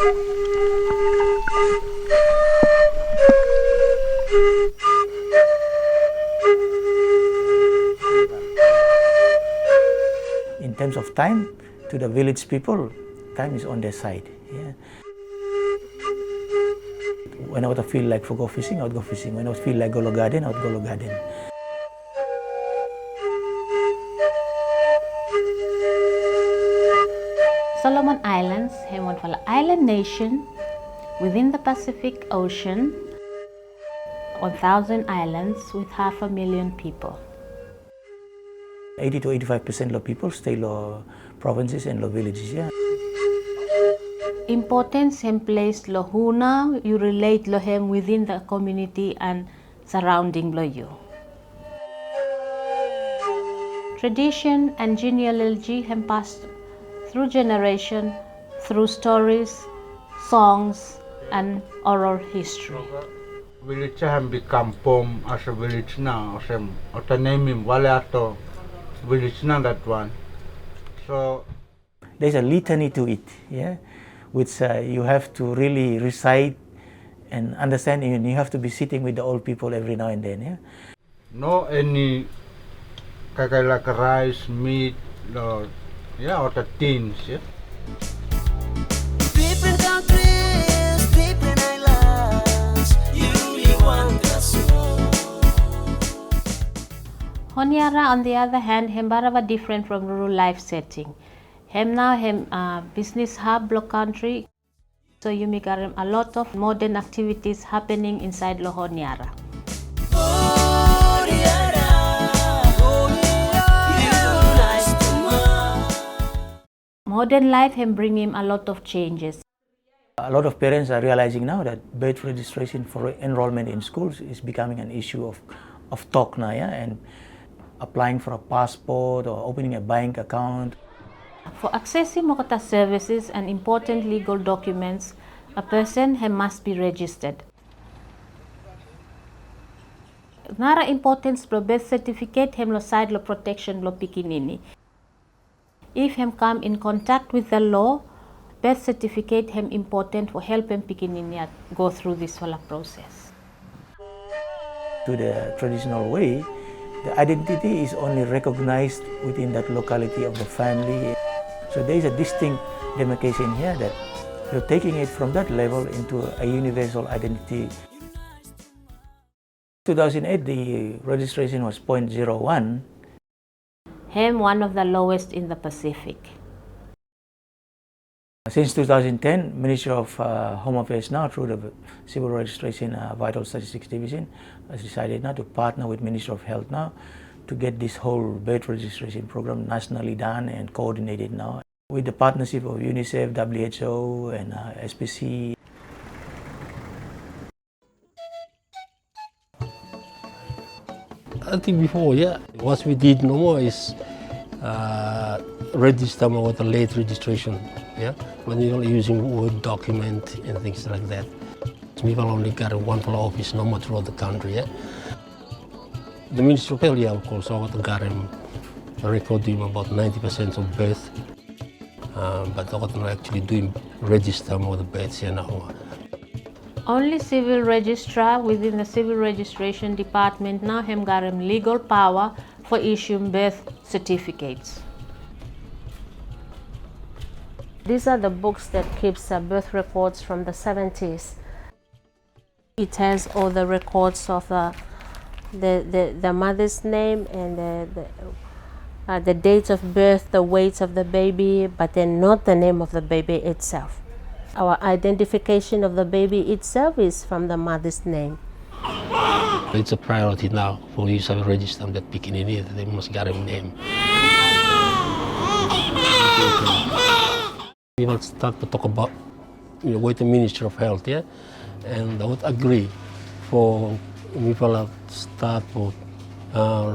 In terms of time, to the village people, time is on their side. Yeah. When I would feel like for go fishing, I would go fishing. When I would feel like go to garden, I would go to garden. Solomon Islands is one of the island nation within the Pacific Ocean, 1,000 islands with 500,000 people. 80 to 85% of people stay in provinces and villages. Yeah. Importance and place lo huna you relate lo him within the community and surrounding lo you. Tradition and genealogy have passed through generation, through stories, songs, and oral history. Village have become poem as a village now, or the name Walato village now that one. So there's a litany to it, yeah, which you have to really recite and understand, and you have to be sitting with the old people every now and then. Yeah. No any like rice, meat, or or the things. Yeah. Different countries, different islands, you want us all. Honiara, on the other hand, Hembarava different from rural life setting. Hem now business hub lo country, so you make a lot of modern activities happening inside lo Honiara. Modern life can bring him a lot of changes. A lot of parents are realizing now that birth registration for enrollment in schools is becoming an issue of talk now, yeah? And applying for a passport or opening a bank account. For accessing Mokota services and important legal documents, a person must be registered. Nara importance lo birth certificate hem lo side lo protection lo pikinini. If him come in contact with the law, birth certificate him important for helping pikinini go through this whole process. To the traditional way, the identity is only recognized within that locality of the family. So there is a distinct demarcation here that you're taking it from that level into a universal identity. 2008, the registration was 0.01. Him one of the lowest in the Pacific. Since 2010, Ministry of Home Affairs now, through the Civil Registration Vital Statistics Division, has decided now to partner with Ministry of Health now to get this whole birth registration program nationally done and coordinated now with the partnership of UNICEF, WHO, and SPC. I think before, yeah, what we did no more is register with the late registration, yeah, when you're using Word document and things like that. People only got one office no more throughout the country, yeah. The Ministry of Health, yeah, of course, I got him recording about 90% of birth, but I wasn't actually doing register more the births here now. Only civil registrar within the civil registration department now have got legal power for issuing birth certificates. These are the books that keeps birth records from the 70s. It has all the records of the mother's name and the dates of birth, the weights of the baby, but then not the name of the baby itself. Our identification of the baby itself is from the mother's name. It's a priority now for you to register that Pikinini, they must get a name. We will start to talk about with the Ministry of Health, yeah, and I would agree for we will start for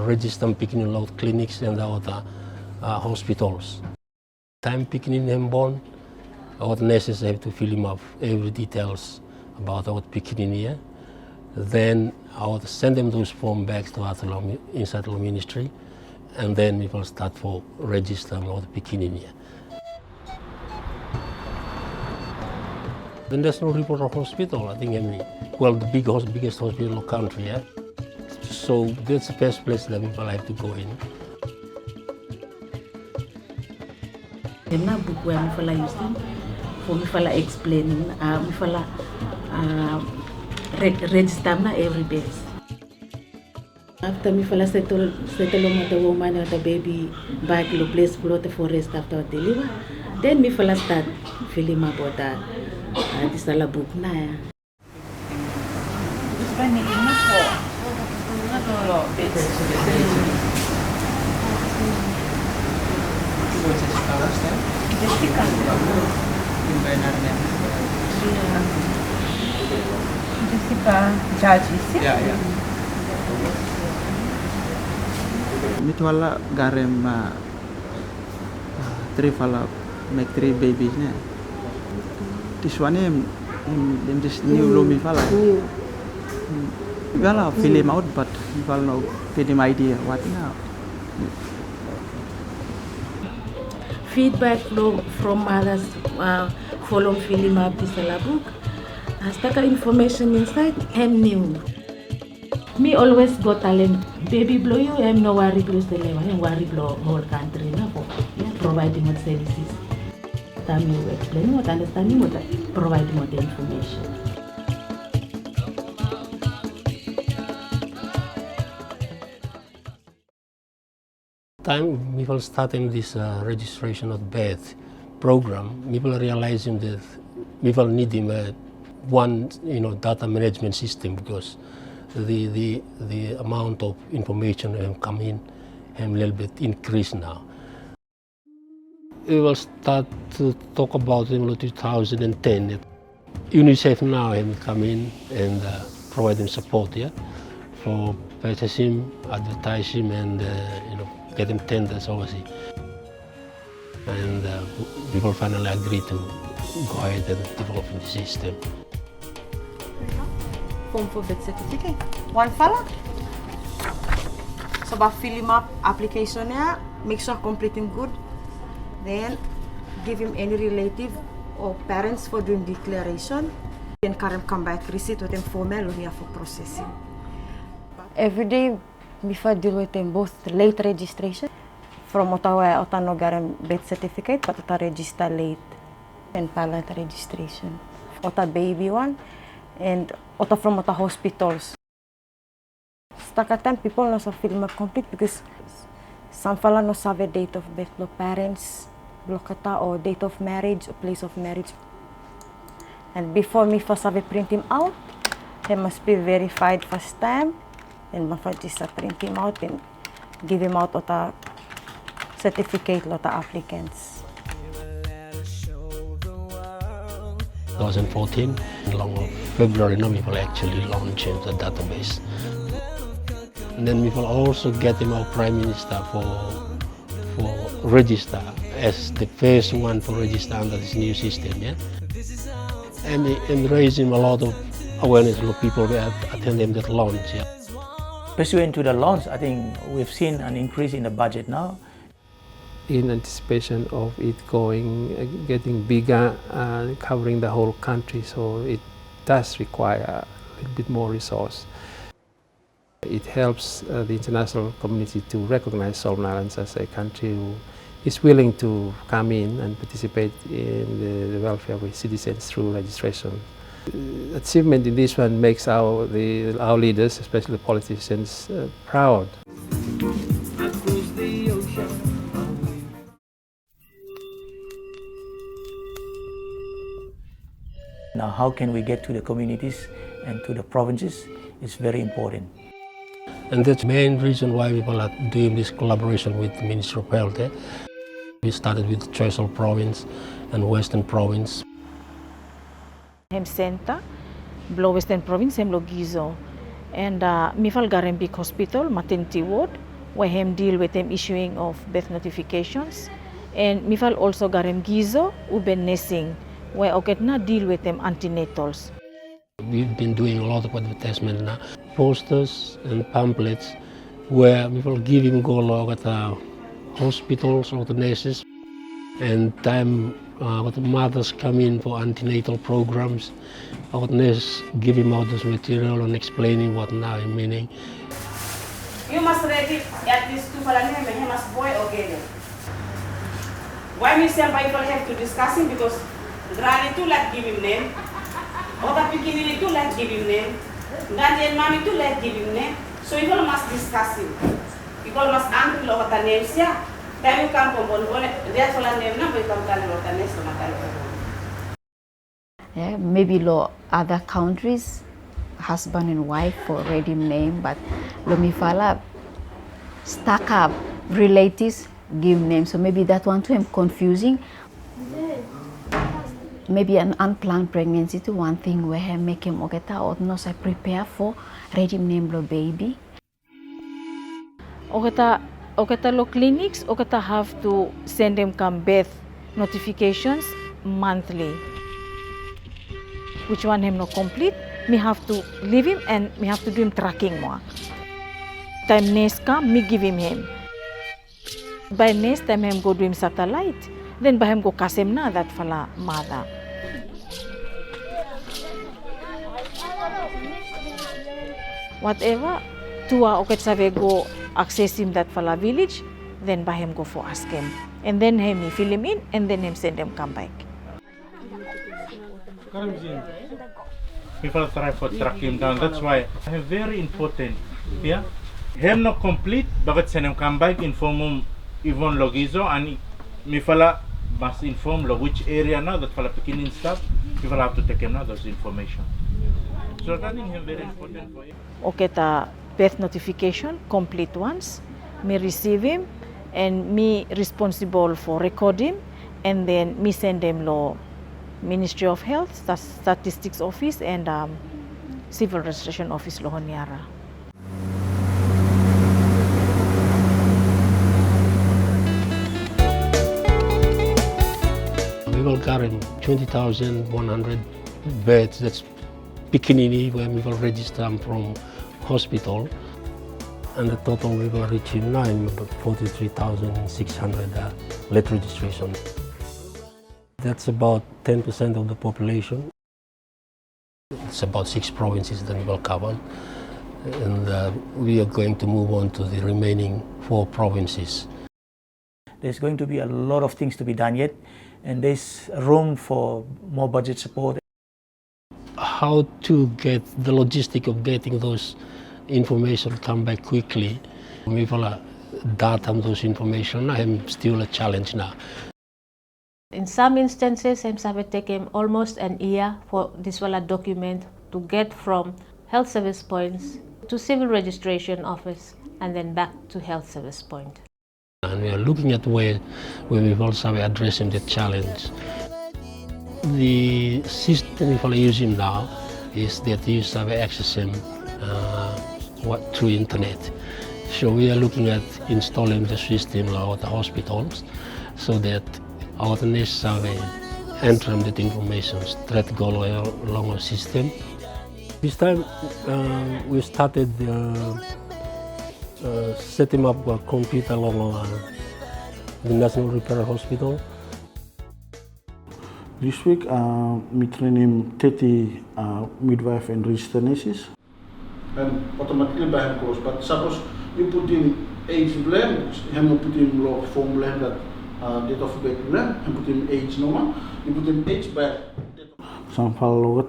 register Pikinini law clinics and other hospitals. Time Pikinini born. Our nurses have to fill him up every details about our Pikinini. Yeah? Then I would send them those forms back to inside the ministry, and then we will start for register our Pikinini. The National Referral Hospital, I think, well, the biggest hospital in the country, yeah. So that's the best place that people have to go in. Na book where mi fala using for mi fala explaining mi fala register na every base. After mi fala settle the woman or the baby back to place for the forest after deliver, then mi fala start feeling about that. This ala book na ya. Mitwala garem three fala make three babies ne. This one him this new lumi fala. Well, fill him out, but he will no get him idea what now. Feedback from others follow film up this book. As taka information inside, I'm new. Me always go talent baby blow you, I'm no worry blows the level, I'm worry blow whole country na for providing what services. Time you explain what understanding what providing what the information. Time people starting this registration of birth program, people are realizing that people need one data management system because the amount of information have come in and a little bit increased now. We will start to talk about in 2010. UNICEF now have come in and providing support for purchasing, advertising, and getting tenders overseas. And people finally agree to go ahead and develop the system. Form for birth certificate. One fella. So by fill him up application here, make sure completing good. Then give him any relative or parents for doing declaration. Then come back receipt with them formal here for processing. Every day, before deal with them both late registration. From Ottawa, no garam birth certificate, but Ottawa register late and parent registration. Ottawa baby one, and Ottawa from Ottawa hospitals. Staka time people no sa film complete because some fella no have date of birth, no parents, blokata or date of marriage or place of marriage. And before me first have print him out, he must be verified first time. And my just print him out and give him out Ottawa certificate to applicants. 2014, along February, people actually launching the database. And then we will also get him our Prime Minister for register as the first one for register under this new system, and raising a lot of awareness of people that attending that launch. Pursuant to the launch, I think we've seen an increase in the budget now. In anticipation of it getting bigger, covering the whole country, so it does require a little bit more resource. It helps the international community to recognize Solomon Islands as a country who is willing to come in and participate in the welfare of its citizens through registration. Achievement in this one makes our leaders, especially the politicians, proud. Now, how can we get to the communities and to the provinces is very important. And that's the main reason why people are doing this collaboration with the Ministry of Health. We started with Choiseul Province and Western Province. Hem center, below Western Province, hem lo Gizo. And mifal garem big hospital, maternity ward, where hem deal with them issuing of birth notifications. And mifal also garem Gizo, uben nursing, where oketna deal with them antenatals. We've been doing a lot of advertisement now, posters and pamphlets where people give him go along at the hospitals or the nurses, and time what mothers come in for antenatal programs. Our nurse give him all this material and explaining what now meaning. You must ready at least two name, he must boy or girl. Why me say people have to discuss him? Because granny too like give him name, other bikini too like give him name, daddy and mommy too like give him name. So people must discuss him. People must answer all the names, yeah. Then you come from one, that's all I name number, you come tell what the next one. Yeah, maybe other countries, husband and wife already name, but Lomifala stack up relatives give names, so maybe that one to him confusing. Maybe an unplanned pregnancy to one thing where he make him oketa or no say prepare for ready name lo baby. Oketa lo clinics, oketa have to send them come birth notifications monthly. Which one him not complete, me have to leave him and me have to do him tracking more. Time next come, me give him. By next time him go do him satellite, then by him go kasem na that fala mother. Whatever, tua oket save go access him that fala village, then by him go for ask him. And then him fill him in and then him send him come back. People try to track him down. That's why it's very important. Yeah, him not complete, but send him come back inform him even logizo and me fala must inform lo which area now that fala beginning stuff. People have to take him now those information. So that is very important for him. Okay, the birth notification complete once. Me receive him and me responsible for recording and then me send him lo Ministry of Health, Statistics Office, and Civil Registration Office Lohoniara. We will carry 20,100 beds. That's Pikinini, where we will register them from hospital. And the total we will reach in 43,600 late registration. That's about 10% of the population. It's about 6 provinces that we will cover. And we are going to move on to the remaining 4 provinces. There's going to be a lot of things to be done yet, and there's room for more budget support. How to get the logistic of getting those information come back quickly. We will data those information. I'm still a challenge now. In some instances, it have taken almost an year for this document to get from health service points to civil registration office and then back to health service point. And we are looking at where we also are addressing the challenge. The system we are using now is that you have access through internet. So we are looking at installing the system at the hospitals so that our necessary entering that information straight go along the system. This time we started setting up a computer along the National Referral Hospital. This week we training 30 midwife and registered nurses. And automatically by hand course, but suppose you put in age blame, you put in law form blame that date of birth blame, and put in age normal, you put in age by some follow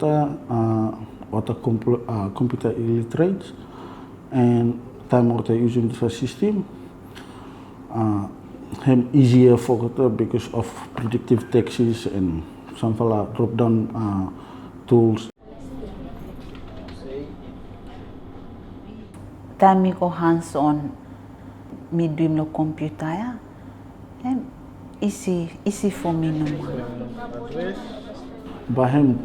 computer illiterate and time what using the system easier for because of predictive texts and some drop down tools. Time me go hands on me doing no computer and easy for me no more. But him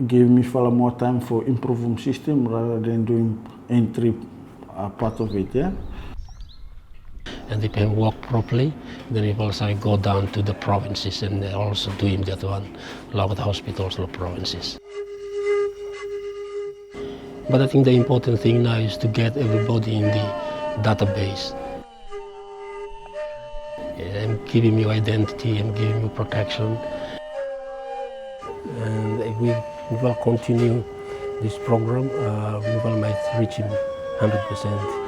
gave me more time for improving system rather than doing entry part of it, yeah. And they can work properly. Then we also go down to the provinces and also doing that one, along with the hospitals or provinces. But I think the important thing now is to get everybody in the database. I'm giving you identity, I'm giving you protection. And if we will continue this program, we will might reach him 100%.